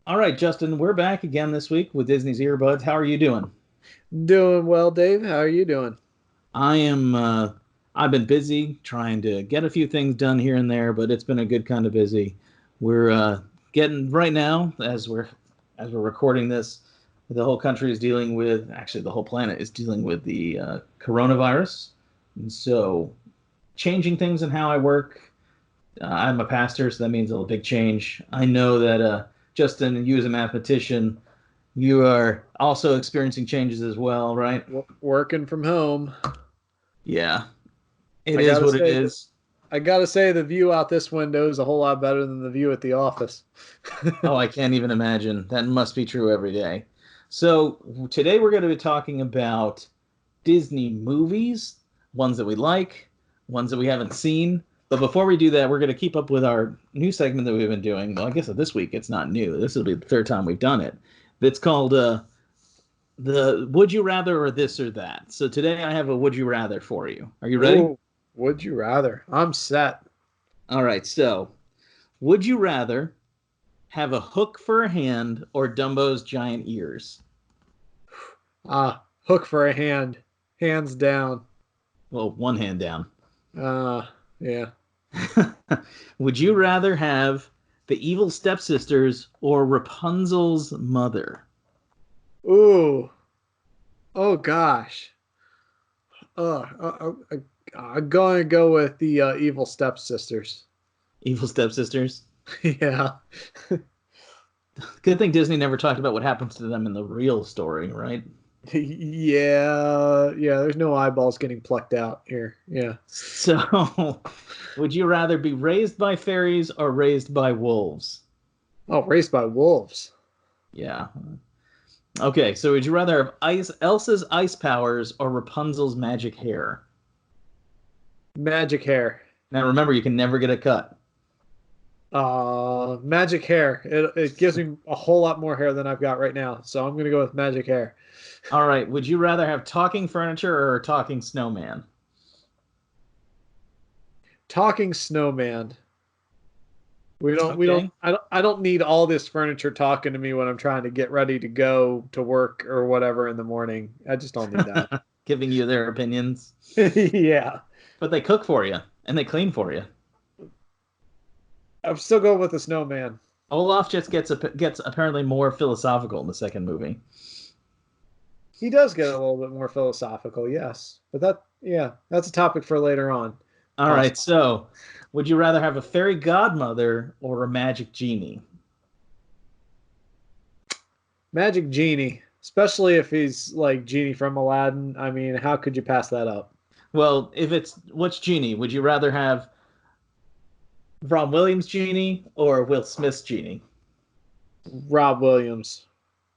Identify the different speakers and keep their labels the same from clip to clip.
Speaker 1: All right, Justin, we're back again this week with Disney's Earbuds. How are you doing?
Speaker 2: Doing well, Dave. How are you doing?
Speaker 1: I am I've been busy trying to get a few things done here and there, but it's been a good kind of busy. We're getting right now as we're recording this, the whole country is dealing with, actually the whole planet is dealing with the coronavirus. And so changing things in how I work. I'm a pastor, so that means a big change. I know that Justin, you as a mathematician, you are also experiencing changes as well, right?
Speaker 2: Working from home.
Speaker 1: Yeah, it
Speaker 2: I
Speaker 1: is
Speaker 2: gotta
Speaker 1: what it
Speaker 2: say,
Speaker 1: is.
Speaker 2: I gotta say, the view out this window is a whole lot better than the view at the office.
Speaker 1: Oh, I can't even imagine. That must be true every day. So, today we're going to be talking about Disney movies, ones that we like, ones that we haven't seen. But before we do that, we're going to keep up with our new segment that we've been doing. Well, I guess this week it's not new. This will be the third time we've done it. It's called the Would You Rather or This or That. So today I have a Would You Rather for you. Are you ready?
Speaker 2: Oh, would you rather? I'm set.
Speaker 1: All right. So, would you rather have a hook for a hand or Dumbo's giant ears?
Speaker 2: Hook for a hand, hands down.
Speaker 1: Well, one hand down.
Speaker 2: Yeah.
Speaker 1: Would you rather have the evil stepsisters or Rapunzel's mother?
Speaker 2: Ooh. Oh gosh. I'm gonna go with the evil stepsisters.
Speaker 1: Evil stepsisters?
Speaker 2: Yeah.
Speaker 1: Good thing Disney never talked about what happens to them in the real story, right?
Speaker 2: Yeah. Yeah. There's no eyeballs getting plucked out here. Yeah.
Speaker 1: So, would you rather be raised by fairies or raised by wolves?
Speaker 2: Oh, raised by wolves.
Speaker 1: Yeah. Okay, so would you rather have Elsa's ice powers or Rapunzel's magic hair?
Speaker 2: Magic hair.
Speaker 1: Now remember, you can never get a cut.
Speaker 2: Magic hair. It gives me a whole lot more hair than I've got right now, so I'm gonna go with magic hair.
Speaker 1: All right, would you rather have talking furniture or a talking snowman?
Speaker 2: Talking snowman.
Speaker 1: Okay.
Speaker 2: I don't need all this furniture talking to me when I'm trying to get ready to go to work or whatever in the morning. I just don't need that.
Speaker 1: Giving you their opinions.
Speaker 2: Yeah.
Speaker 1: But they cook for you and they clean for you.
Speaker 2: I'm still going with the snowman.
Speaker 1: Olaf just gets apparently more philosophical in the second movie.
Speaker 2: He does get a little bit more philosophical, yes. But yeah, that's a topic for later on,
Speaker 1: All right,
Speaker 2: possibly.
Speaker 1: so would you rather have a fairy godmother or a magic genie?
Speaker 2: Magic Genie, especially if he's like Genie from Aladdin. I mean, how could you pass that up?
Speaker 1: Well, if it's which genie? Would you rather have Ron Williams' genie or Will Smith's genie?
Speaker 2: Rob Williams.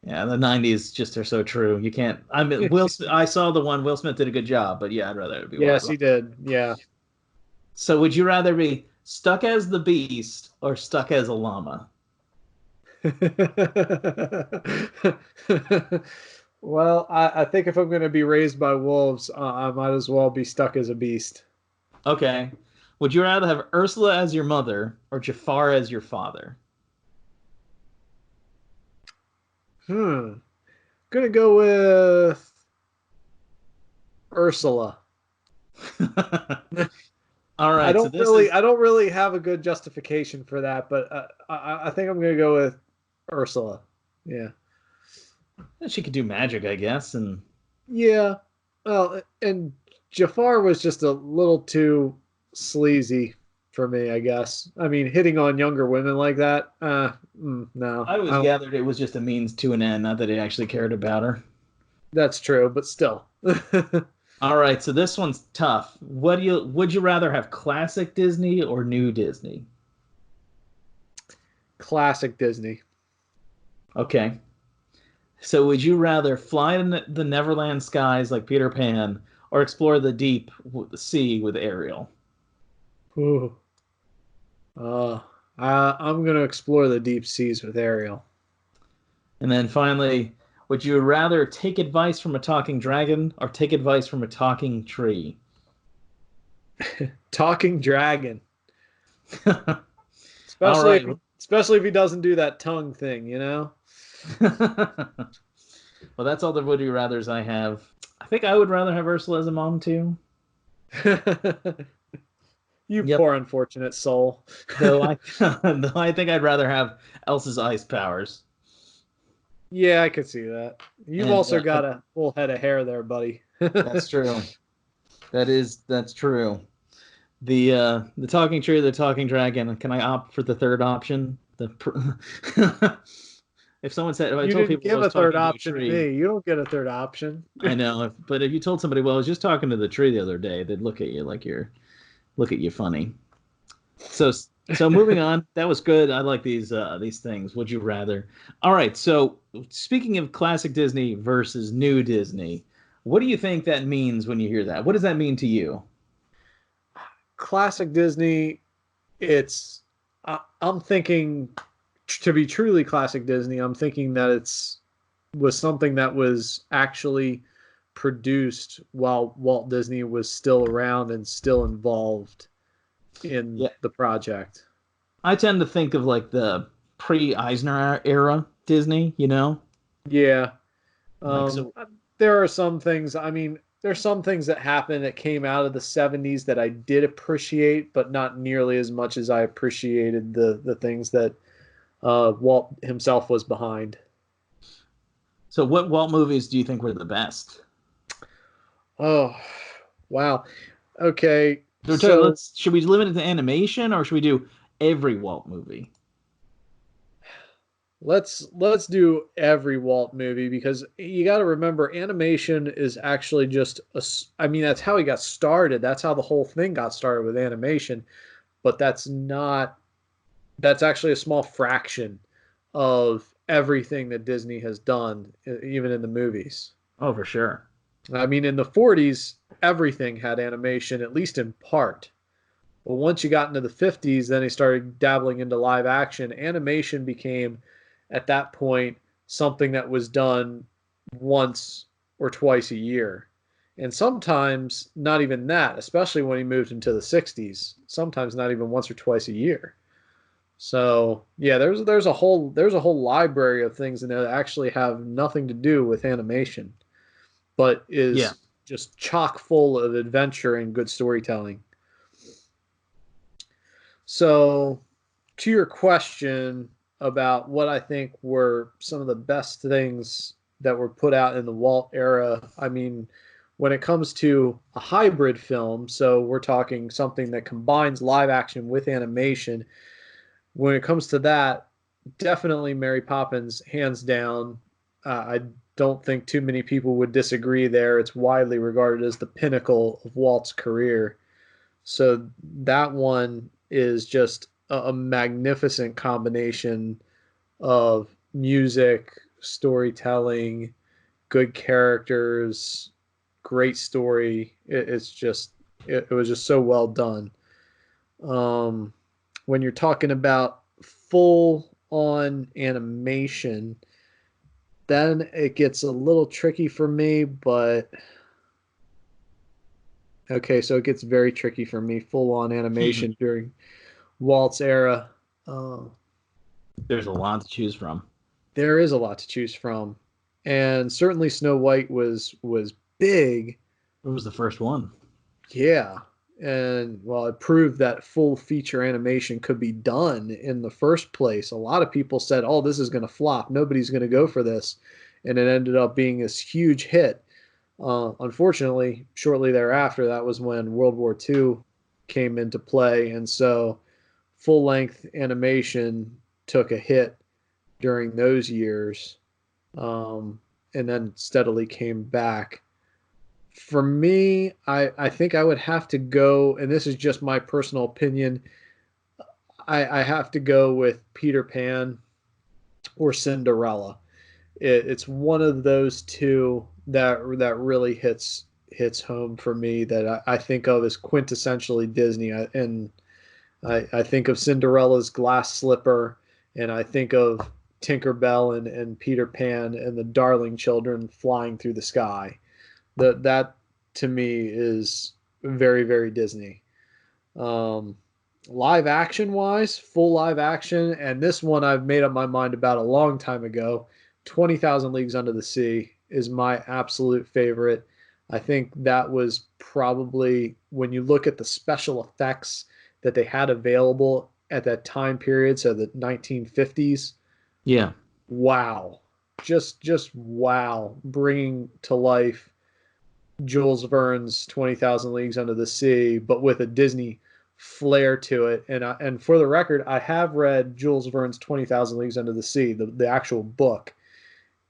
Speaker 1: Yeah, the '90s just are so true. You can't. I mean, Will. I saw the one. Will Smith did a good job, but yeah, I'd rather it be
Speaker 2: Yes,
Speaker 1: Ron.
Speaker 2: he did. Yeah.
Speaker 1: So, would you rather be stuck as the Beast or stuck as a llama?
Speaker 2: Well, I think if I'm going to be raised by wolves, I might as well be stuck as a beast.
Speaker 1: Okay. Would you rather have Ursula as your mother or Jafar as your father?
Speaker 2: Gonna go with Ursula.
Speaker 1: All right. So this is.
Speaker 2: I don't really have a good justification for that, but I think I'm gonna go with Ursula. Yeah.
Speaker 1: She could do magic, I guess, and
Speaker 2: Yeah. Well, and Jafar was just a little too sleazy for me, I guess. I mean, hitting on younger women like that, no,
Speaker 1: I always gathered it was just a means to an end, not that he actually cared about her.
Speaker 2: that's true, but still.
Speaker 1: All right, so this one's tough. What do you would you rather have classic Disney or new Disney?
Speaker 2: Classic Disney.
Speaker 1: Okay. So would you rather fly in the Neverland skies like Peter Pan or explore the deep sea with Ariel?
Speaker 2: Ooh. Uh, I'm gonna explore the deep seas with Ariel.
Speaker 1: And then finally, would you rather take advice from a talking dragon or take advice from a talking tree?
Speaker 2: Talking dragon.
Speaker 1: All
Speaker 2: Especially
Speaker 1: right.
Speaker 2: if Especially if he doesn't do that tongue thing, you know?
Speaker 1: Well, that's all the would you rathers I have. I think I would rather have Ursula as a mom too.
Speaker 2: You
Speaker 1: Yep.
Speaker 2: poor unfortunate soul.
Speaker 1: Though I though I think I'd rather have Elsa's ice powers.
Speaker 2: Yeah, I could see that. You've
Speaker 1: And
Speaker 2: also got a full head of hair there, buddy.
Speaker 1: that's true. That's true. The talking tree, the talking dragon. Can I opt for the third option? If someone said, if I
Speaker 2: You
Speaker 1: told
Speaker 2: didn't
Speaker 1: people I
Speaker 2: give
Speaker 1: was
Speaker 2: a third
Speaker 1: talking to a
Speaker 2: option to
Speaker 1: tree,
Speaker 2: me. You don't get a third option.
Speaker 1: I know. But if you told somebody, well, I was just talking to the tree the other day, they'd look at you like look at you funny. So so moving on, that was good. I like these things. Would you rather? All right. So speaking of classic Disney versus new Disney, what do you think that means when you hear that? What does that mean to you?
Speaker 2: Classic Disney, I'm thinking to be truly classic Disney, I'm thinking that it's was something that was actually produced while Walt Disney was still around and still involved in
Speaker 1: Yeah,
Speaker 2: the project.
Speaker 1: I tend to think of like the pre-Eisner era Disney. You know,
Speaker 2: Yeah.
Speaker 1: like so.
Speaker 2: There are some things, I mean, there's some things that happened that came out of the 70s that I did appreciate, but not nearly as much as I appreciated the things that Walt himself was behind.
Speaker 1: So what Walt movies do you think were the best?
Speaker 2: Oh, wow. Okay. So
Speaker 1: Let's should we limit it to animation or should we do every Walt movie?
Speaker 2: let's do every Walt movie because you got to remember animation is actually just I mean that's how he got started. That's how the whole thing got started with animation, but that's actually a small fraction of everything that Disney has done even in the movies.
Speaker 1: Oh, for sure.
Speaker 2: I mean in the 40s everything had animation at least in part. But once you got into the 50s, then he started dabbling into live action. Animation became, at that point, something that was done once or twice a year. And sometimes not even that, especially when he moved into the 60s, sometimes not even once or twice a year. So yeah, there's a whole library of things in there that actually have nothing to do with animation, but
Speaker 1: Yeah.
Speaker 2: is just chock full of adventure and good storytelling. So, to your question about what I think were some of the best things that were put out in the Walt era, I mean, when it comes to a hybrid film, so we're talking something that combines live action with animation, when it comes to that, definitely Mary Poppins, hands down. I don't think too many people would disagree there. It's widely regarded as the pinnacle of Walt's career. So that one is just a magnificent combination of music, storytelling, good characters, great story. It was just so well done. Um, when you're talking about full on animation, then it gets a little tricky for me, but okay, so it gets very tricky for me. Full on animation during Walt's era. Uh,
Speaker 1: There's a lot to choose from.
Speaker 2: there is a lot to choose from, and certainly Snow White was big.
Speaker 1: It was the first one.
Speaker 2: Yeah, and well, it proved that full feature animation could be done in the first place. A lot of people said, "Oh, this is going to flop. Nobody's going to go for this," and it ended up being this huge hit. Unfortunately, shortly thereafter, that was when World War II came into play, and so full length animation took a hit during those years, and then steadily came back. For me, I think I would have to go, and this is just my personal opinion. I have to go with Peter Pan or Cinderella. It's one of those two that really hits home for me that I think of as quintessentially Disney. And I think of Cinderella's glass slipper, and I think of Tinkerbell and Peter Pan and the Darling children flying through the sky. That to me is very very Disney. Um, Live action wise, full live action, and this one I've made up my mind about a long time ago. 20,000 Leagues Under the Sea is my absolute favorite. I think that was probably, when you look at the special effects that they had available at that time period, so the 1950s,
Speaker 1: Yeah.
Speaker 2: wow. Just wow, bringing to life Jules Verne's 20,000 Leagues Under the Sea, but with a Disney flair to it. And for the record, I have read Jules Verne's 20,000 Leagues Under the Sea, the actual book.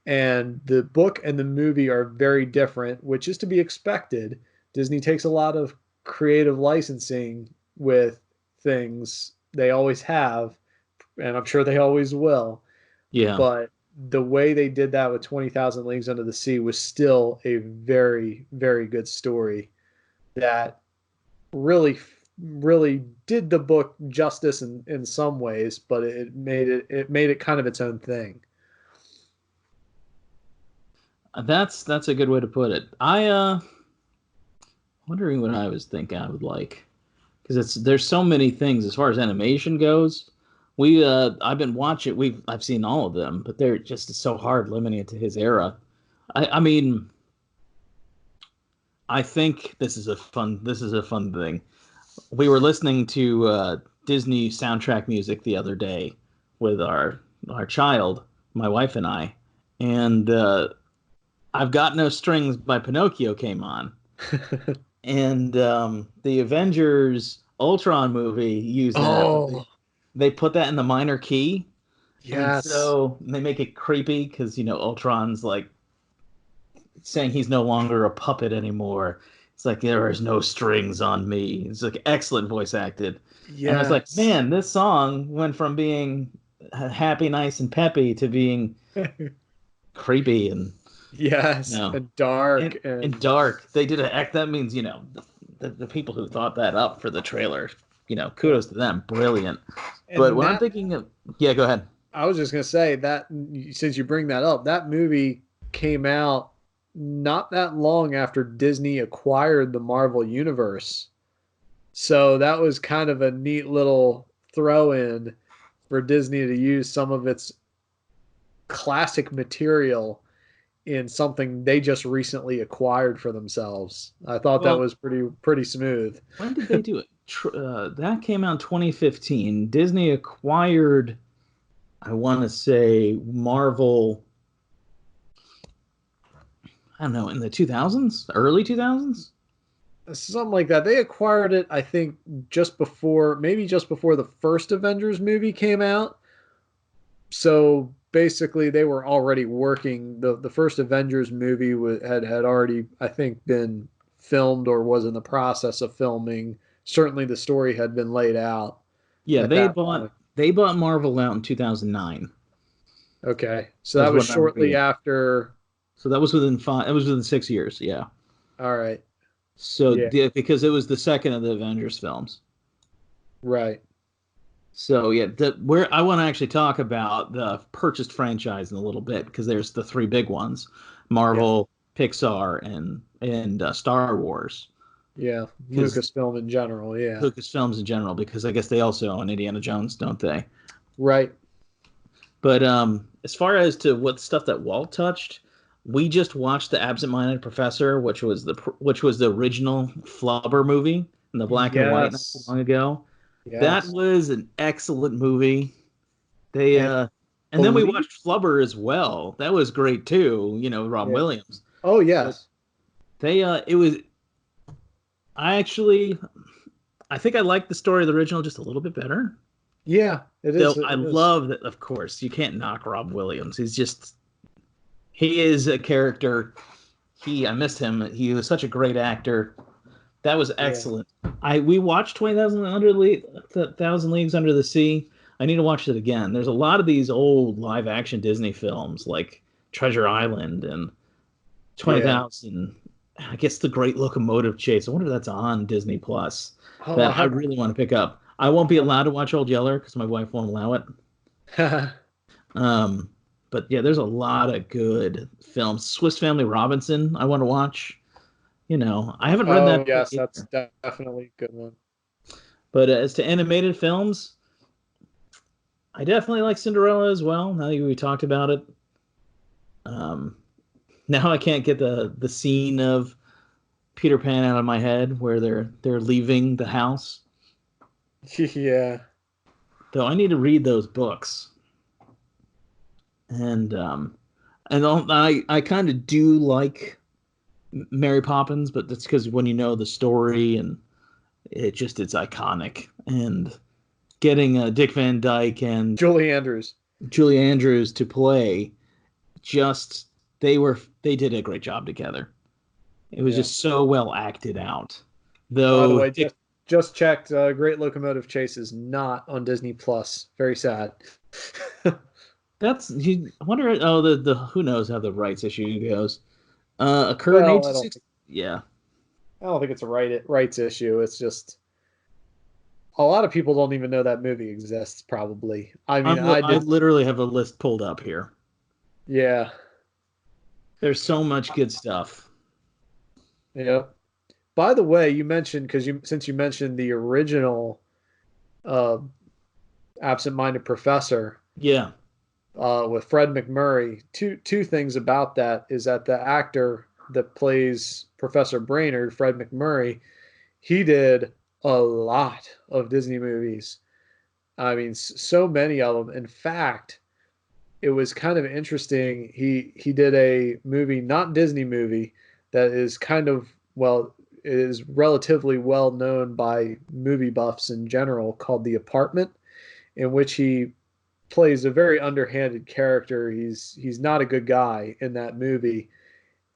Speaker 2: And the book and the movie are very different, which is to be expected. Disney takes a lot of creative licensing with things. They always have, and I'm sure they always will.
Speaker 1: Yeah.
Speaker 2: But the way they did that with 20,000 Leagues Under the Sea was still a very, very good story that really did the book justice in some ways, but it made it kind of its own thing.
Speaker 1: That's a good way to put it. Wondering what I was thinking I would like, because there's so many things as far as animation goes. I've been watching, I've seen all of them, but they're just so hard limiting it to his era. I mean, I think this is a fun thing. We were listening to Disney soundtrack music the other day with our child, my wife and I, and I've Got No Strings by Pinocchio came on, and the Avengers Ultron movie used that.
Speaker 2: Oh,
Speaker 1: They put that in the minor key, and
Speaker 2: yes.
Speaker 1: so they make it creepy because Ultron's like saying he's no longer a puppet anymore. It's like there is no strings on me. It's like excellent voice acted, and I was like,
Speaker 2: Yes.
Speaker 1: man, this song went from being happy, nice, and peppy to being creepy and
Speaker 2: Yes.
Speaker 1: no
Speaker 2: And dark
Speaker 1: and
Speaker 2: and
Speaker 1: dark. They did a act. That means the people who thought that up for the trailer. Kudos to them. Brilliant. But
Speaker 2: and
Speaker 1: when I'm
Speaker 2: that
Speaker 1: thinking of, yeah, go ahead.
Speaker 2: I was just gonna say that since you bring that up, that movie came out not that long after Disney acquired the Marvel Universe. So that was kind of a neat little throw in for Disney to use some of its classic material in something they just recently acquired for themselves. I thought that
Speaker 1: Well,
Speaker 2: was pretty smooth.
Speaker 1: when did they do it? That came out in 2015. Disney acquired, I want to say, Marvel. I don't know, in the 2000s, early 2000s.
Speaker 2: Something like that. They acquired it, I think, maybe just before the first Avengers movie came out. So basically, they were already working. The first Avengers movie had already, I think, been filmed or was in the process of filming. Certainly, the story had been laid out
Speaker 1: Yeah,
Speaker 2: at
Speaker 1: they
Speaker 2: that
Speaker 1: bought
Speaker 2: point.
Speaker 1: they bought Marvel out in 2009.
Speaker 2: Okay, so that
Speaker 1: Is
Speaker 2: was
Speaker 1: what I'm
Speaker 2: shortly
Speaker 1: reading.
Speaker 2: after.
Speaker 1: So that was within five. It was within 6 years. Yeah.
Speaker 2: All right,
Speaker 1: So
Speaker 2: yeah,
Speaker 1: because it was the second of the Avengers films.
Speaker 2: right,
Speaker 1: So yeah, where I want to actually talk about the purchased franchise in a little bit because there's the three big ones:
Speaker 2: yeah,
Speaker 1: Marvel, Pixar, and Star Wars.
Speaker 2: yeah.
Speaker 1: Because
Speaker 2: Lucasfilm in general, yeah,
Speaker 1: Lucasfilms in general, because I guess they also own Indiana Jones, don't they?
Speaker 2: right.
Speaker 1: But as far as to what stuff that Walt touched, we just watched the Absent-Minded Professor, which was the original Flubber movie in the black and white not too
Speaker 2: Yes,
Speaker 1: long ago. That
Speaker 2: yes,
Speaker 1: was an excellent movie. They
Speaker 2: and
Speaker 1: and then we
Speaker 2: believe,
Speaker 1: watched Flubber as well. That was great too. Rob
Speaker 2: yeah.
Speaker 1: Williams.
Speaker 2: Oh
Speaker 1: But
Speaker 2: yes,
Speaker 1: they it was I actually I think I liked the story of the original just a little bit better.
Speaker 2: yeah. It
Speaker 1: Though
Speaker 2: is.
Speaker 1: I
Speaker 2: It is.
Speaker 1: love that, of course, you can't knock Rob Williams. He is a character. I missed him. He was such a great actor. That was
Speaker 2: Yeah.
Speaker 1: excellent. We watched 20,000 Leagues Under the Sea. I need to watch it again. There's a lot of these old live action Disney films like Treasure Island and
Speaker 2: Yeah.
Speaker 1: 20,000. I guess The Great Locomotive Chase. I wonder if that's on Disney Plus.
Speaker 2: Oh, I
Speaker 1: That I
Speaker 2: have.
Speaker 1: really want to pick up. I won't be allowed to watch Old Yeller because my wife won't allow it. Um, but yeah, there's a lot of good films. Swiss Family Robinson, I want to watch. I haven't read
Speaker 2: Oh
Speaker 1: that book
Speaker 2: yes, that's
Speaker 1: either.
Speaker 2: definitely a good one.
Speaker 1: But as to animated films, I definitely like Cinderella as well. Now that we talked about it, um, now I can't get the scene of Peter Pan out of my head where they're leaving the house.
Speaker 2: Yeah.
Speaker 1: Though I need to read those books, and I kind of do like Mary Poppins, but that's because when you know the story and it's iconic. And getting Dick Van Dyke and
Speaker 2: Julie Andrews.
Speaker 1: Julie Andrews to play, just they did a great job together. It was
Speaker 2: Yeah.
Speaker 1: just so well acted out.
Speaker 2: By the
Speaker 1: Though
Speaker 2: way, just checked. Great Locomotive Chase is not on Disney Plus. Very sad.
Speaker 1: that's you I wonder. Oh, the who knows how the rights issue goes. Occurred in
Speaker 2: Well,
Speaker 1: 1860. Yeah,
Speaker 2: I don't think it's a rights issue. It's just a lot of people don't even know that movie exists. Probably. I mean, I
Speaker 1: I
Speaker 2: did.
Speaker 1: literally have a list pulled up here.
Speaker 2: Yeah.
Speaker 1: There's so much good stuff.
Speaker 2: Yeah. By the way, you mentioned since you mentioned the original uh, Absent-Minded Professor
Speaker 1: Yeah,
Speaker 2: with Fred McMurray. Two things about that is that the actor that plays Professor Brainerd, Fred McMurray, he did a lot of Disney movies. I mean, so many of them. In fact, it was kind of interesting. He did a movie, not Disney movie, that is kind of well is relatively well known by movie buffs in general, called The Apartment, in which he plays a very underhanded character. He's not a good guy in that movie.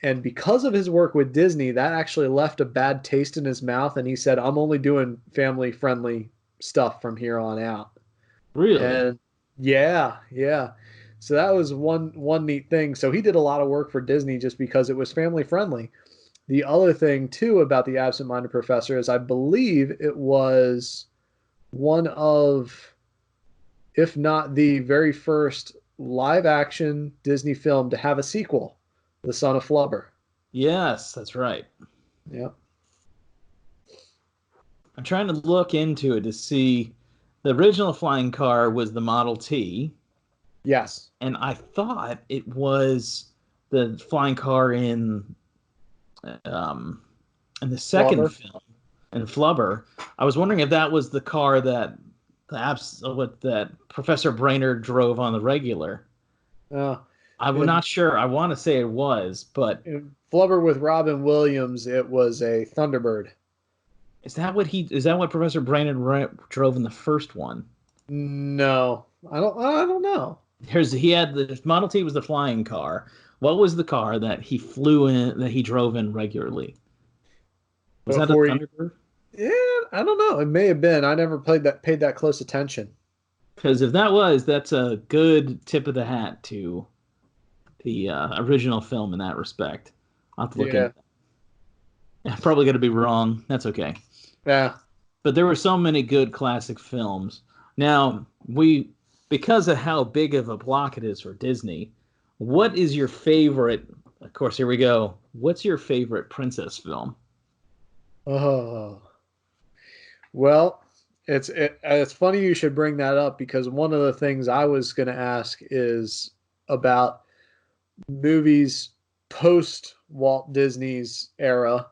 Speaker 2: And because of his work with Disney, that actually left a bad taste in his mouth. And he said, I'm only doing family friendly stuff from here on out.
Speaker 1: really.
Speaker 2: And yeah, yeah. So that was one neat thing. So he did a lot of work for Disney just because it was family friendly. The other thing too about the Absent-Minded Professor is I believe it was one of, if not the very first live action Disney film to have a sequel, The Son of Flubber.
Speaker 1: Yes, that's right.
Speaker 2: Yeah.
Speaker 1: I'm trying to look into it to see. The original flying car was the Model T,
Speaker 2: Yes.
Speaker 1: and I thought it was the flying car um in the second
Speaker 2: Flubber.
Speaker 1: film in Flubber. I was wondering if that was the car that what that Professor Brainerd drove on the regular.
Speaker 2: Uh,
Speaker 1: I'm
Speaker 2: in,
Speaker 1: not sure. I want to say it was, but
Speaker 2: in Flubber with Robin Williams, it was a Thunderbird.
Speaker 1: is that what Professor Brainerd drove in the first one?
Speaker 2: No, I don't know.
Speaker 1: He had the Model T was the flying car. What was the car that he flew in that he drove in regularly? Was that a
Speaker 2: Before he,
Speaker 1: Thunderbird?
Speaker 2: yeah, I don't know. It may have been. I never paid that close attention.
Speaker 1: Because if that was, that's a good tip of the hat to the original film in that respect. I'll have to look
Speaker 2: Yeah,
Speaker 1: into that. I'm probably going to be wrong. That's okay.
Speaker 2: yeah.
Speaker 1: But there were so many good classic films. Now, because of how big of a block it is for Disney, what is your favorite? Of course, here we go. What's your favorite princess film?
Speaker 2: Oh, well, it's funny you should bring that up because one of the things I was going to ask is about movies post Walt Disney's era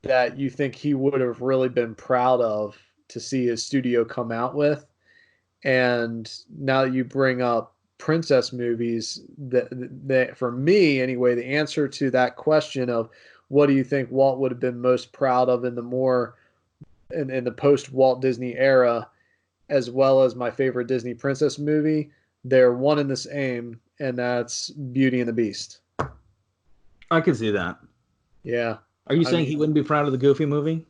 Speaker 2: that you think he would have really been proud of to see his studio come out with. And now that you bring up princess movies, that for me anyway, the answer to that question of what do you think Walt would have been most proud of in the more in the post Walt Disney era, as well as my favorite Disney princess movie, they're one and the same, and that's Beauty and the Beast.
Speaker 1: I can see that.
Speaker 2: Yeah,
Speaker 1: Are you
Speaker 2: I
Speaker 1: saying he
Speaker 2: mean,
Speaker 1: wouldn't be proud of the Goofy movie?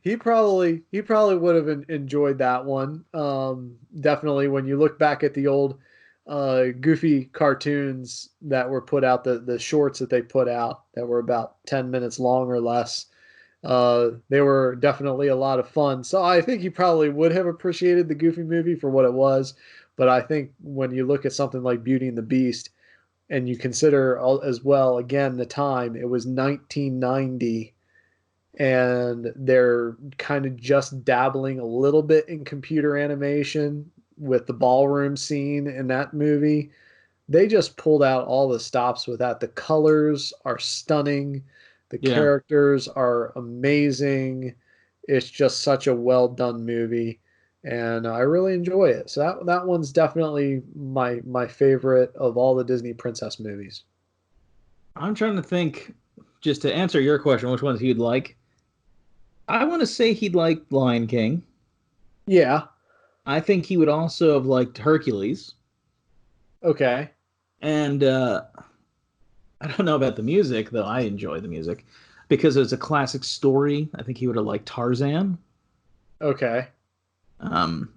Speaker 2: he probably would have enjoyed that one. Definitely, when you look back at the old Goofy cartoons that were put out, the shorts that they put out that were about 10 minutes long or less, they were definitely a lot of fun. So I think he probably would have appreciated the Goofy movie for what it was. But I think when you look at something like Beauty and the Beast, and you consider as well again the time, it was 1990, and they're kind of just dabbling a little bit in computer animation with the ballroom scene in that movie. They just pulled out all the stops with that. The colors are stunning. The
Speaker 1: Yeah.
Speaker 2: characters are amazing. It's just such a well done movie, and I really enjoy it. So that one's definitely my favorite of all the Disney princess movies.
Speaker 1: I'm trying to think, just to answer your question, which ones he'd like. I want to say he'd like Lion King.
Speaker 2: Yeah.
Speaker 1: I think he would also have liked Hercules.
Speaker 2: Okay.
Speaker 1: And I don't know about the music, though I enjoy the music because it's a classic story. I think he would have liked Tarzan.
Speaker 2: Okay.
Speaker 1: Um,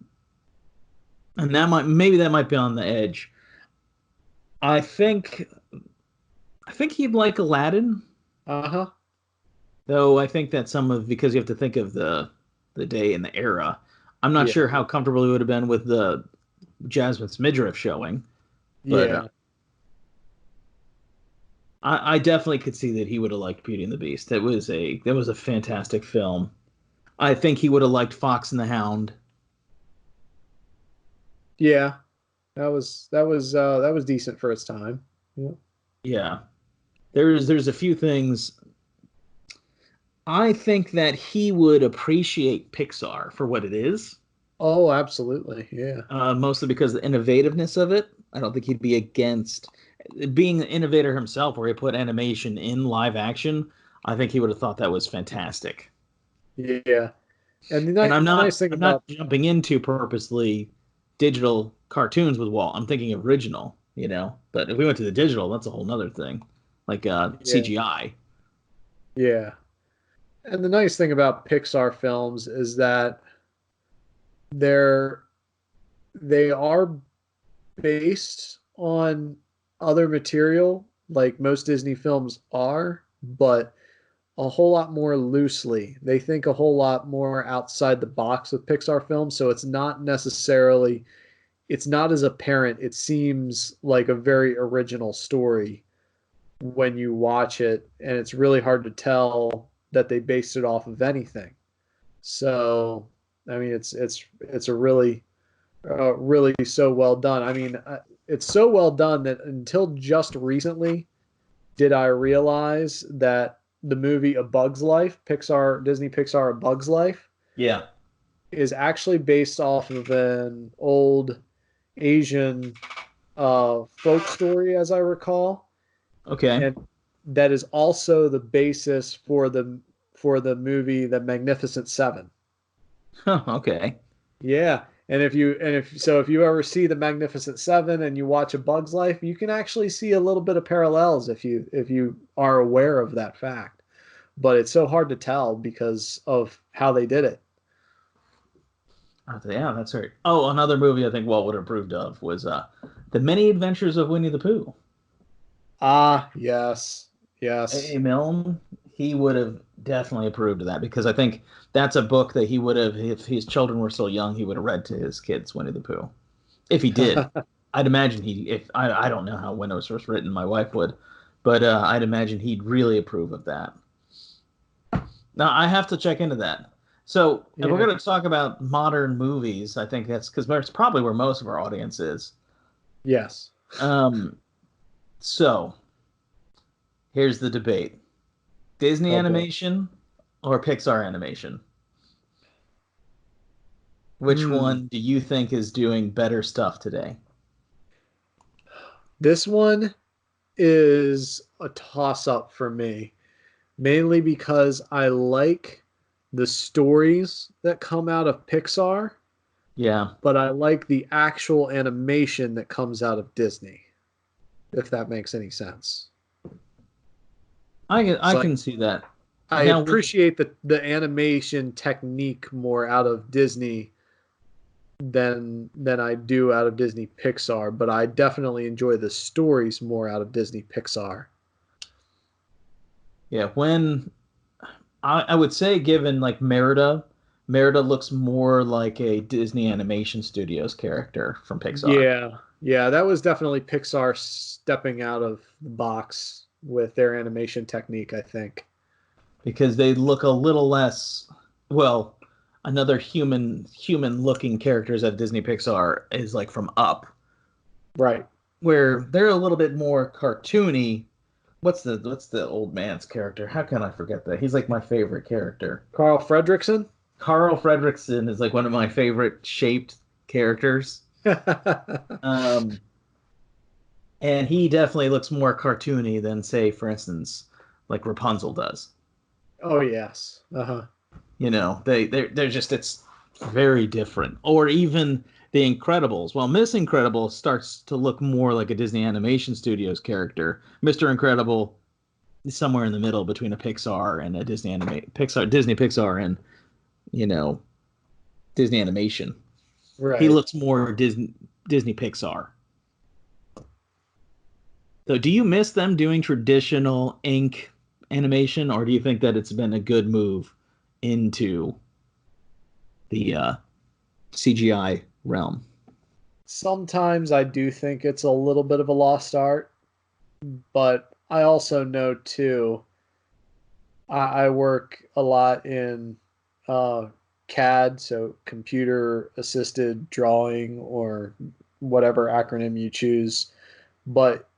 Speaker 1: and that might be on the edge. I think I think he'd like Aladdin,
Speaker 2: Uh huh.
Speaker 1: though I think that some of because you have to think of the day and the era. I'm not
Speaker 2: Yeah.
Speaker 1: sure how comfortable he would have been with the Jasmine's midriff showing, but
Speaker 2: Yeah.
Speaker 1: I definitely could see that he would have liked Beauty and the Beast. That was a fantastic film. I think he would have liked Fox and the Hound.
Speaker 2: Yeah. That was decent for its time. Yeah.
Speaker 1: Yeah, there's a few things I think that he would appreciate Pixar for what it is,
Speaker 2: Oh, absolutely. Yeah.
Speaker 1: mostly because of the innovativeness of it. I don't think he'd be against being an innovator himself, where he put animation in live action. I think he would have thought that was fantastic.
Speaker 2: Yeah. And
Speaker 1: And
Speaker 2: the nice thing
Speaker 1: I'm not
Speaker 2: about
Speaker 1: jumping into purposely digital cartoons with Walt. I'm thinking original, you know. But if we went to the digital, that's a whole nother thing, like
Speaker 2: yeah,
Speaker 1: CGI.
Speaker 2: yeah. And the nice thing about Pixar films is that they're they are based on other material like most Disney films are, but a whole lot more loosely. They think a whole lot more outside the box with Pixar films, so it's not as apparent. It seems like a very original story when you watch it, and it's really hard to tell that they based it off of anything. So, I mean, it's a really so well done. I mean, it's so well done that until just recently did I realize that the movie A Bug's Life, Disney Pixar A Bug's Life,
Speaker 1: Yeah.
Speaker 2: is actually based off of an old Asian folk story, as I recall,
Speaker 1: Okay.
Speaker 2: and that is also the basis for the movie The Magnificent Seven.
Speaker 1: Huh, okay.
Speaker 2: Yeah, if you ever see The Magnificent Seven and you watch A Bug's Life, you can actually see a little bit of parallels if you are aware of that fact. But it's so hard to tell because of how they did it.
Speaker 1: Yeah, that's right. Oh, another movie I think Walt would have approved of was The Many Adventures of Winnie the Pooh.
Speaker 2: Ah, yes, yes,
Speaker 1: A. Milne, he would have definitely approved of that because I think that's a book that he would have, if his children were still young, he would have read to his kids Winnie the Pooh. If he did, I'd imagine he. If I don't know how when it was first written, my wife would, but I'd imagine he'd really approve of that. Now I have to check into that. So if we're
Speaker 2: yeah,
Speaker 1: going to talk about modern movies, I think that's because that's probably where most of our audience is.
Speaker 2: yes.
Speaker 1: Um, so here's the debate: Disney
Speaker 2: Oh boy.
Speaker 1: animation or Pixar animation? Which
Speaker 2: Hmm.
Speaker 1: one do you think is doing better stuff today?
Speaker 2: This one is a toss up for me, mainly because I like the stories that come out of Pixar,
Speaker 1: Yeah,
Speaker 2: but I like the actual animation that comes out of Disney, if that makes any sense. It's
Speaker 1: I
Speaker 2: like
Speaker 1: can see that.
Speaker 2: I
Speaker 1: Now,
Speaker 2: appreciate the animation technique more out of Disney than I do out of Disney Pixar, but I definitely enjoy the stories more out of Disney Pixar.
Speaker 1: yeah, when I would say, given like Merida looks more like a Disney Animation Studios character from Pixar.
Speaker 2: Yeah, yeah, that was definitely Pixar stepping out of the box with their animation technique, I think.
Speaker 1: because they look a little less, well, another human looking characters at Disney Pixar is like from Up,
Speaker 2: Right.
Speaker 1: where they're a little bit more cartoony. What's the old man's character? How can I forget that? He's like my favorite character.
Speaker 2: Carl Fredricksen.
Speaker 1: Carl Fredricksen is like one of my favorite shaped characters. Um, and he definitely looks more cartoony than, say, for instance, like Rapunzel does.
Speaker 2: Oh yes. Uh-huh.
Speaker 1: They're just, it's very different. Or even The Incredibles. Well, Miss Incredible starts to look more like a Disney Animation Studios character. Mr. Incredible is somewhere in the middle between a Pixar and a Disney Pixar and, you know, Disney Animation. He
Speaker 2: Right.
Speaker 1: looks more Disney Pixar. So do you miss them doing traditional ink animation, or do you think that it's been a good move into the CGI realm?
Speaker 2: Sometimes I do think it's a little bit of a lost art, but I also know too. I work a lot in uh, CAD, so computer assisted drawing or whatever acronym you choose, but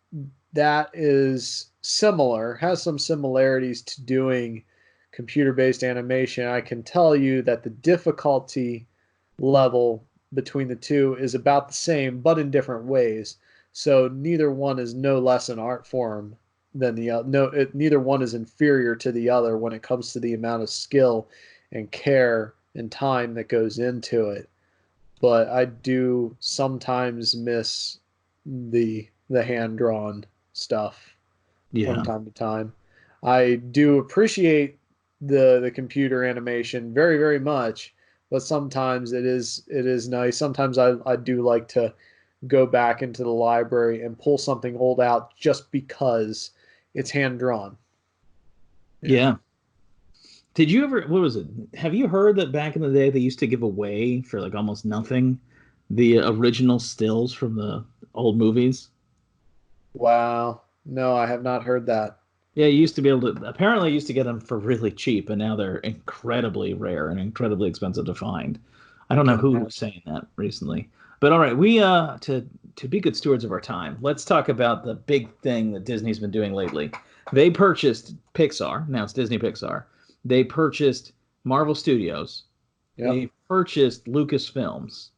Speaker 2: that is similar, has some similarities to doing computer based animation. I can tell you that the difficulty level between the two is about the same, but in different ways. So neither one is no less an art form than the other. No, neither one is inferior to the other when it comes to the amount of skill and care and time that goes into it. But I do sometimes miss the hand drawn stuff from
Speaker 1: Yeah.
Speaker 2: time to time. I do appreciate the computer animation very very much, but sometimes it is nice. Sometimes I do like to go back into the library and pull something old out just because it's hand drawn. Yeah.
Speaker 1: Yeah. Did you ever, what was it? Have you heard that back in the day they used to give away for like almost nothing the original stills from the old movies?
Speaker 2: Wow. No, I have not heard that.
Speaker 1: Yeah, you used to be able to, apparently you used to get them for really cheap, and now they're incredibly rare and incredibly expensive to find. I
Speaker 2: I
Speaker 1: don't know
Speaker 2: can
Speaker 1: who was
Speaker 2: imagine.
Speaker 1: saying that recently. But all right, we to be good stewards of our time, let's talk about the big thing that Disney's been doing lately. They purchased Pixar, now it's Disney Pixar. They purchased Marvel Studios.
Speaker 2: Yep.
Speaker 1: They purchased Lucasfilms.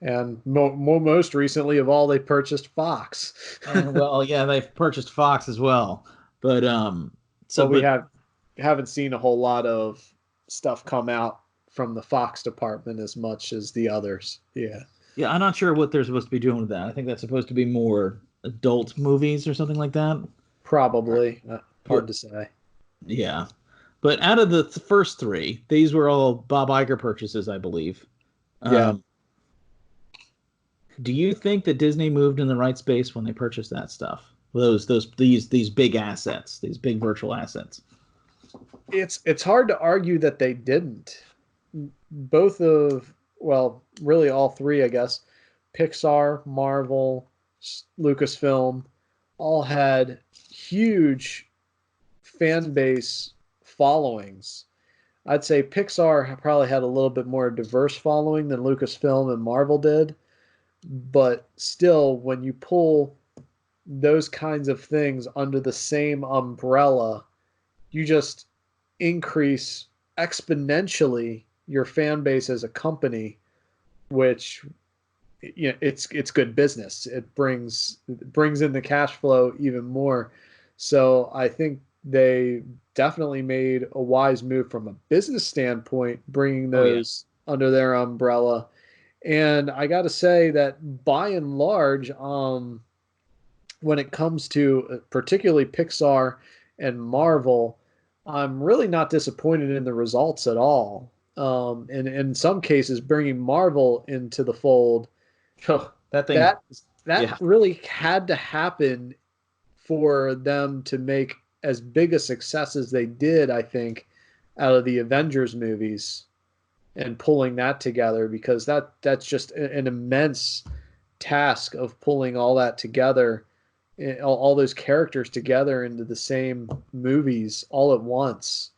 Speaker 2: And most recently of all, they purchased Fox.
Speaker 1: And well, yeah, they've purchased Fox as well. But so
Speaker 2: But we
Speaker 1: but
Speaker 2: haven't seen a whole lot of stuff come out from the Fox department as much as the others. Yeah,
Speaker 1: yeah, I'm not sure what they're supposed to be doing with that. I think that's supposed to be more adult movies or something like that.
Speaker 2: probably. Hard
Speaker 1: But
Speaker 2: to say.
Speaker 1: yeah, but out of the first three, these were all Bob Iger purchases, I believe.
Speaker 2: Yeah,
Speaker 1: Um, do you think that Disney moved in the right space when they purchased that stuff? These big assets, these big virtual assets.
Speaker 2: it's hard to argue that they didn't. Both of well, really all three, I guess. Pixar, Marvel, Lucasfilm, all had huge fan base followings. I'd say Pixar probably had a little bit more diverse following than Lucasfilm and Marvel did, but still, when you pull those kinds of things under the same umbrella, you just increase exponentially your fan base as a company, which it's good business. It brings in the cash flow even more. So I think they definitely made a wise move from a business standpoint, bringing
Speaker 1: Oh yeah,
Speaker 2: those under their umbrella. And I got to say that by and large, when it comes to particularly Pixar and Marvel, I'm really not disappointed in the results at all. And in some cases, bringing Marvel into the fold,
Speaker 1: oh, that thing.
Speaker 2: that that
Speaker 1: Yeah,
Speaker 2: really had to happen for them to make as big a success as they did, I think, out of the Avengers movies and pulling that together, because that's just an immense task of pulling all that together all those characters together into the same movies all at once.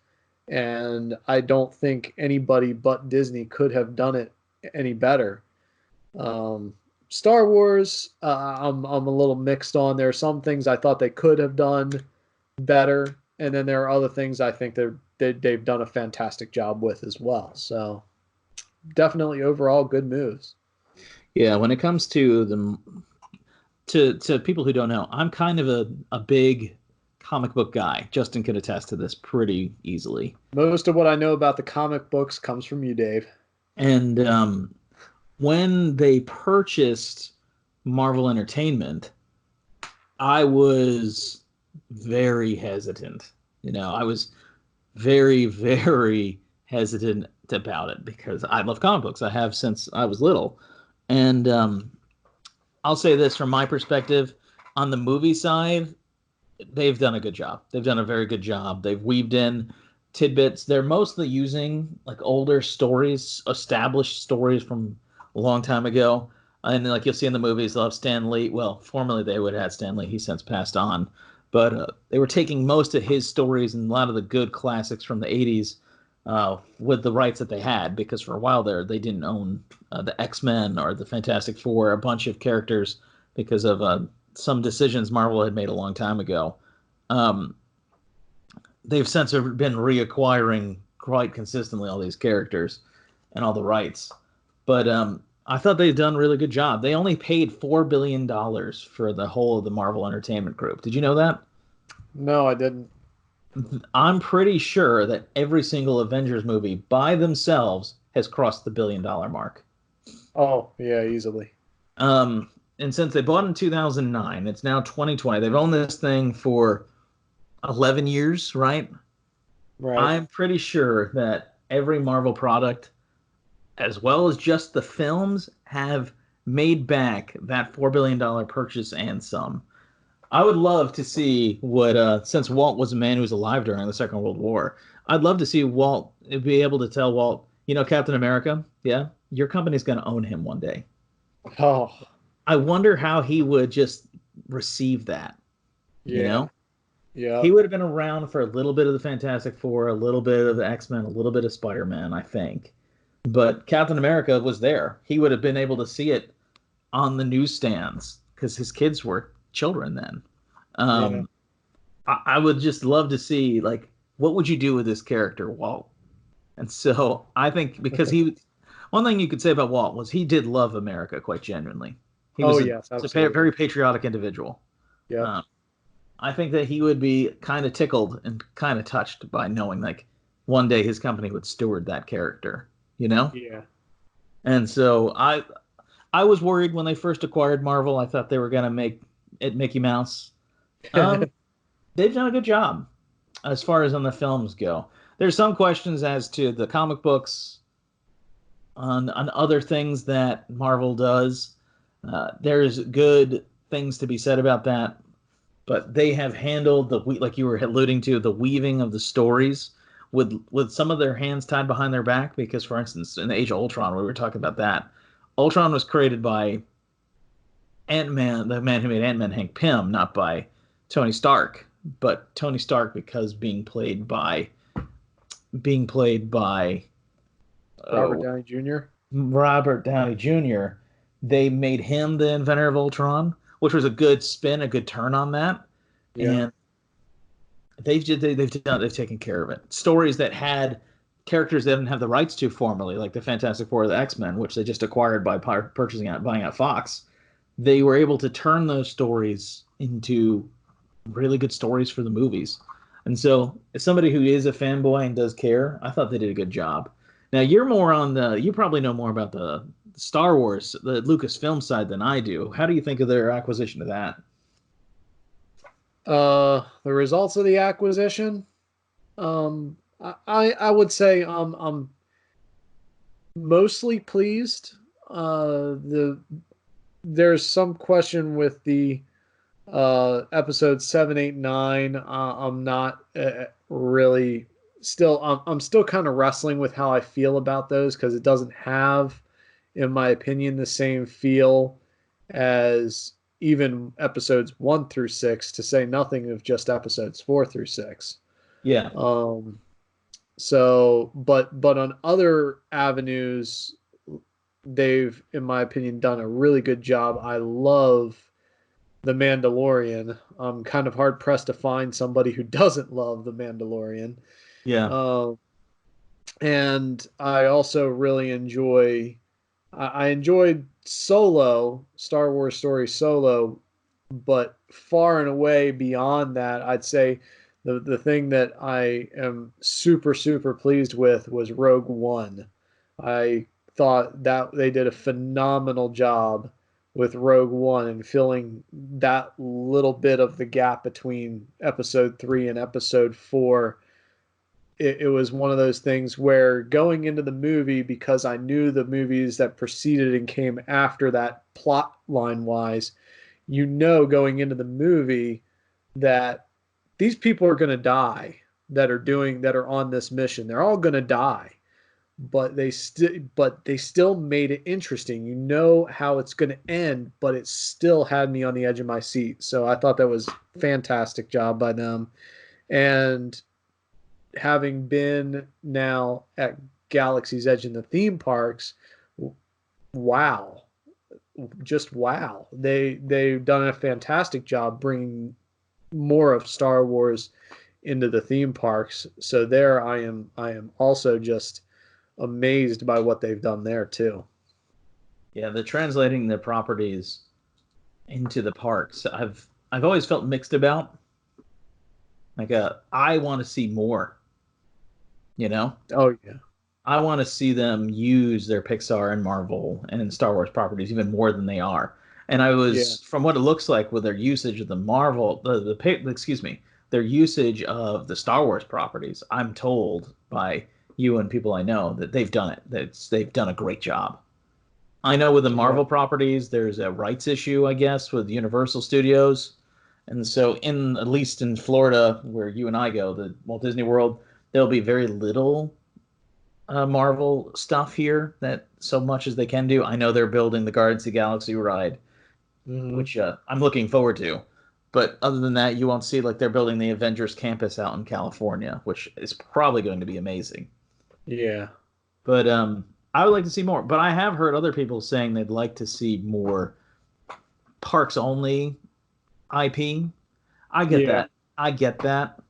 Speaker 2: And I don't think anybody but Disney could have done it any better. Um, Star Wars, I'm a little mixed on. There are some things I thought they could have done better, and then there are other things I think they've done a fantastic job with as well. So definitely overall good moves.
Speaker 1: Yeah, when it comes to the to people who don't know, I'm kind of a big comic book guy. Justin can attest to this pretty easily.
Speaker 2: Most of what I know about the comic books comes from you, Dave.
Speaker 1: And when they purchased Marvel Entertainment, I was very hesitant. I was very, very hesitant about it because I love comic books. I have since I was little. And I'll say this from my perspective on the movie side, they've done a good job. They've done a very good job. They've weaved in tidbits. They're mostly using like older stories, established stories from a long time ago. And like you'll see in the movies, they'll have Stan Lee. Well, formerly they would have had Stan Lee. He's since passed on. But they were taking most of his stories and a lot of the good classics from the 80s with the rights that they had, because for a while there, they didn't own the X-Men or the Fantastic Four, a bunch of characters because of some decisions Marvel had made a long time ago. They've since been reacquiring quite consistently all these characters and all the rights. But I thought they'd done a really good job. They only paid $4 billion for the whole of the Marvel Entertainment Group. Did you know that?
Speaker 2: No, I didn't.
Speaker 1: I'm pretty sure that every single Avengers movie by themselves has crossed the $1 billion mark.
Speaker 2: Oh, yeah, easily.
Speaker 1: And since they bought in 2009, it's now 2020. They've owned this thing for 11 years, right?
Speaker 2: Right.
Speaker 1: I'm pretty sure that every Marvel product, as well as just the films, have made back that $4 billion purchase and some. I would love to see what, since Walt was a man who was alive during the Second World War, I'd love to see Walt be able to tell Walt, Captain America, yeah, your company's going to own him one day.
Speaker 2: Oh,
Speaker 1: I wonder how he would just receive that, you
Speaker 2: yeah.
Speaker 1: know?
Speaker 2: Yeah.
Speaker 1: He would have been around for a little bit of the Fantastic Four, a little bit of the X-Men, a little bit of Spider-Man, I think. But Captain America was there. He would have been able to see it on the newsstands because his kids were children then.
Speaker 2: Yeah.
Speaker 1: I would just love to see, like, what would you do with this character, Walt? And so I think because one thing you could say about Walt was he did love America quite genuinely. He was
Speaker 2: Yes,
Speaker 1: a
Speaker 2: absolutely.
Speaker 1: very patriotic individual.
Speaker 2: Yeah.
Speaker 1: I think that he would be kind of tickled and kind of touched by knowing, like, one day his company would steward that character,
Speaker 2: Yeah.
Speaker 1: And so I was worried when they first acquired Marvel. I thought they were going to make it Mickey Mouse. They've done a good job as far as on the films go. There's some questions as to the comic books, on other things that Marvel does. There's good things to be said about that, but they have handled like you were alluding to, the weaving of the stories with some of their hands tied behind their back. Because, for instance, in the Age of Ultron, we were talking about that. Ultron was created by Ant-Man, the man who made Ant-Man, Hank Pym, not by Tony Stark. But Tony Stark, because being played by
Speaker 2: Robert Downey Jr.
Speaker 1: Robert Downey Jr., they made him the inventor of Ultron, which was a good spin, a good turn on that.
Speaker 2: Yeah.
Speaker 1: And they've taken care of it. Stories that had characters they didn't have the rights to formerly, like the Fantastic Four or the X-Men, which they just acquired by buying out Fox. They were able to turn those stories into really good stories for the movies. And so, as somebody who is a fanboy and does care, I thought they did a good job. Now, you're more you probably know more about the Star Wars, the Lucasfilm side than I do. How do you think of their acquisition of that?
Speaker 2: The results of the acquisition, I would say I'm mostly pleased. There's some question with the episode 7, 8, 9. I'm not really still. I'm still kind of wrestling with how I feel about those because it doesn't have, in my opinion, the same feel as even episodes 1 through 6, to say nothing of just episodes 4 through 6.
Speaker 1: Yeah.
Speaker 2: So, but on other avenues, they've, in my opinion, done a really good job. I love The Mandalorian. I'm kind of hard pressed to find somebody who doesn't love The Mandalorian.
Speaker 1: Yeah.
Speaker 2: And I also really I enjoyed Solo, Star Wars Story Solo, but far and away beyond that, I'd say the thing that I am super, super pleased with was Rogue One. I thought that they did a phenomenal job with Rogue One and filling that little bit of the gap between episode 3 and episode 4. It was one of those things where going into the movie, because I knew the movies that preceded and came after that plot line wise, going into the movie that these people are going to die that are on this mission. They're all going to die, but they still made it interesting. You know how it's going to end, but it still had me on the edge of my seat. So I thought that was a fantastic job by them. And having been now at Galaxy's Edge in the theme parks, wow, just wow. They've done a fantastic job bringing more of Star Wars into the theme parks. So there, I am also just amazed by what they've done there too.
Speaker 1: Yeah, the translating the properties into the parks, I've always felt mixed about. Like, I want to see more. You know?
Speaker 2: Oh yeah.
Speaker 1: I want to see them use their Pixar and Marvel and Star Wars properties even more than they are. And I was, from what it looks like with their usage of the Marvel, excuse me, their usage of the Star Wars properties, I'm told by you and people I know that they've done it. They've done a great job. I know with the Marvel properties, there's a rights issue, I guess, with Universal Studios. And so at least in Florida, where you and I go, the Walt Disney World, there'll be very little Marvel stuff here, that so much as they can do. I know they're building the Guardians of the Galaxy ride, which I'm looking forward to. But other than that, you won't see, like, they're building the Avengers campus out in California, which is probably going to be amazing.
Speaker 2: Yeah.
Speaker 1: But I would like to see more. But I have heard other people saying they'd like to see more parks only IP. I get that. I get that.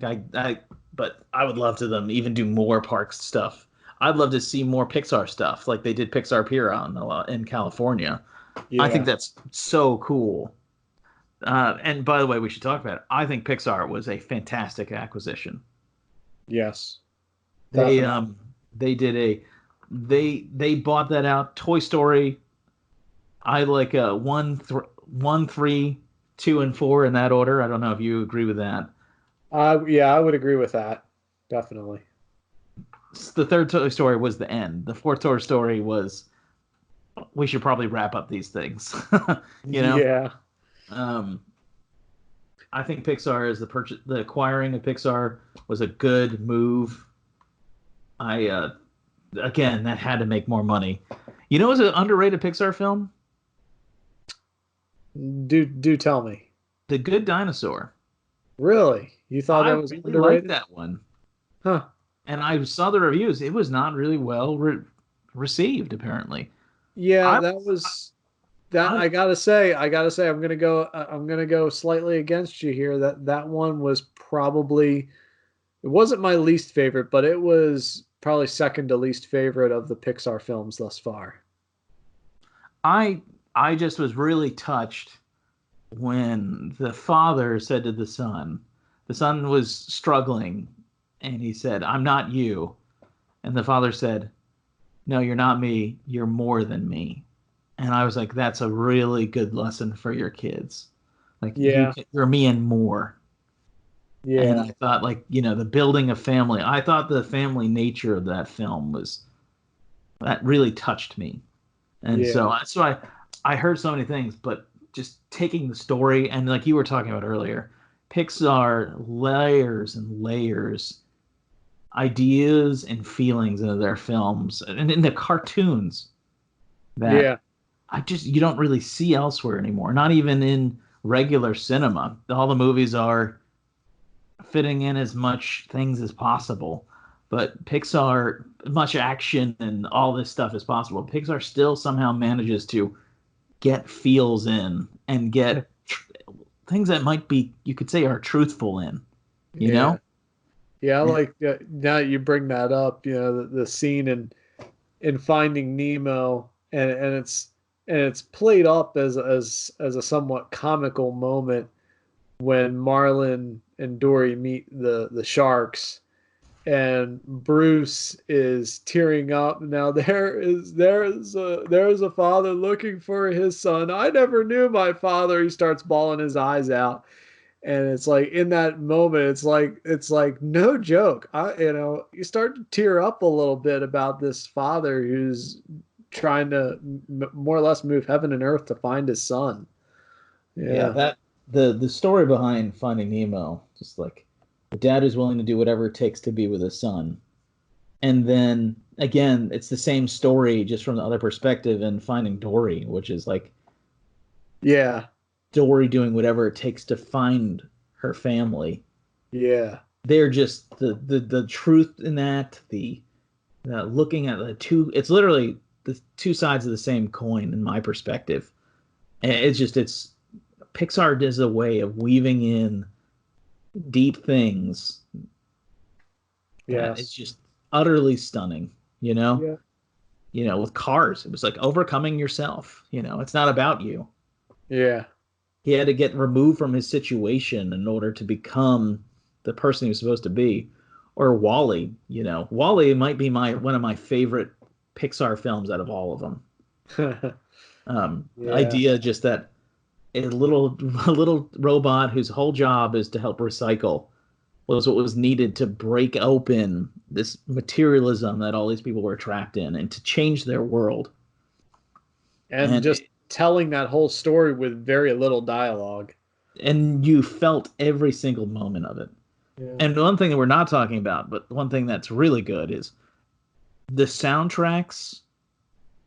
Speaker 1: Like, but I would love to them even do more parks stuff. I'd love to see more Pixar stuff, like they did Pixar Pier in California. Yeah. I think that's so cool. And by the way, we should talk about it. I think Pixar was a fantastic acquisition.
Speaker 2: Yes.
Speaker 1: They bought that out. Toy Story. I like 1, 3, 2, and 4 in that order. I don't know if you agree with that.
Speaker 2: Yeah, I would agree with that. Definitely.
Speaker 1: The third Toy Story was the end. The fourth Toy Story was, we should probably wrap up these things. You know?
Speaker 2: Yeah.
Speaker 1: I think Pixar is the acquiring of Pixar was a good move. Again, that had to make more money. You know, it was an underrated Pixar film.
Speaker 2: Do tell me.
Speaker 1: The Good Dinosaur.
Speaker 2: Really? You thought that was
Speaker 1: underrated? I liked that one.
Speaker 2: Huh.
Speaker 1: And I saw the reviews. It was not really well received, apparently.
Speaker 2: Yeah, I gotta say, I'm gonna go slightly against you here. That one was probably, it wasn't my least favorite, but it was probably second to least favorite of the Pixar films thus far.
Speaker 1: I just was really touched when the father said to the son was struggling, and he said, "I'm not you." And the father said, "No, you're not me. You're more than me." And I was like, that's a really good lesson for your kids. Like, you're me and more. Yeah. And I thought, like, the building of family, I thought the family nature of that film that really touched me. And so that's why I heard so many things, but just taking the story, and like you were talking about earlier, Pixar layers and layers ideas and feelings into their films and in the cartoons that you don't really see elsewhere anymore. Not even in regular cinema. All the movies are fitting in as much things as possible. But Pixar, much action and all this stuff as possible. Pixar still somehow manages to get feels in and get things that might be, you could say, are truthful in, you
Speaker 2: Yeah.
Speaker 1: know?
Speaker 2: Yeah, I
Speaker 1: And,
Speaker 2: like now you bring that up, the scene in Finding Nemo, and it's played up as a somewhat comical moment when Marlin and Dory meet the sharks, and Bruce is tearing up. Now there's a father looking for his son. I never knew my father. He starts bawling his eyes out, and it's like in that moment, it's like no joke. You start to tear up a little bit about this father who's trying to more or less move heaven and earth to find his son.
Speaker 1: yeah,
Speaker 2: Yeah,
Speaker 1: that the story behind Finding Nemo, just like the dad is willing to do whatever it takes to be with his son. And then again, it's the same story just from the other perspective in Finding Dory, which is like
Speaker 2: yeah,
Speaker 1: Dory doing whatever it takes to find her family.
Speaker 2: yeah,
Speaker 1: They're just the truth in that, the looking at the two, it's literally the two sides of the same coin in my perspective. And it's Pixar does a way of weaving in deep things that is
Speaker 2: yes,
Speaker 1: just utterly stunning, you know?
Speaker 2: yeah,
Speaker 1: With Cars, it was like overcoming yourself, it's not about you.
Speaker 2: yeah,
Speaker 1: He had to get removed from his situation in order to become the person he was supposed to be. Or Wally, Wally might be my one of my favorite Pixar films out of all of them. The
Speaker 2: yeah,
Speaker 1: idea just that a little a little robot whose whole job is to help recycle was what was needed to break open this materialism that all these people were trapped in and to change their world.
Speaker 2: and
Speaker 1: And
Speaker 2: just telling that whole story with very little dialogue.
Speaker 1: and you felt every single moment of it.
Speaker 2: Yeah,
Speaker 1: And one thing that we're not talking about, but one thing that's really good is the soundtracks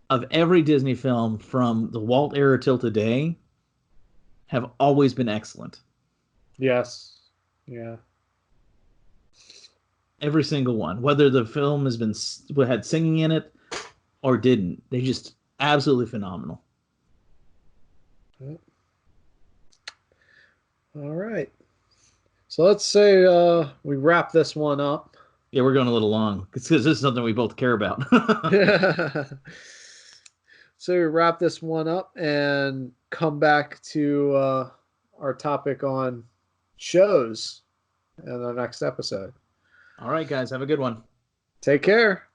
Speaker 1: of every Disney film from the Walt era till today have always been excellent.
Speaker 2: yes, yeah.
Speaker 1: Every single one, whether the film has been had singing in it or didn't, they just absolutely phenomenal.
Speaker 2: All right. So let's say we wrap this one up.
Speaker 1: Yeah, we're going a little long because this is something we both care about.
Speaker 2: So we wrap this one up and come back to our topic on shows in the next episode.
Speaker 1: All right, guys, have a good one.
Speaker 2: Take care.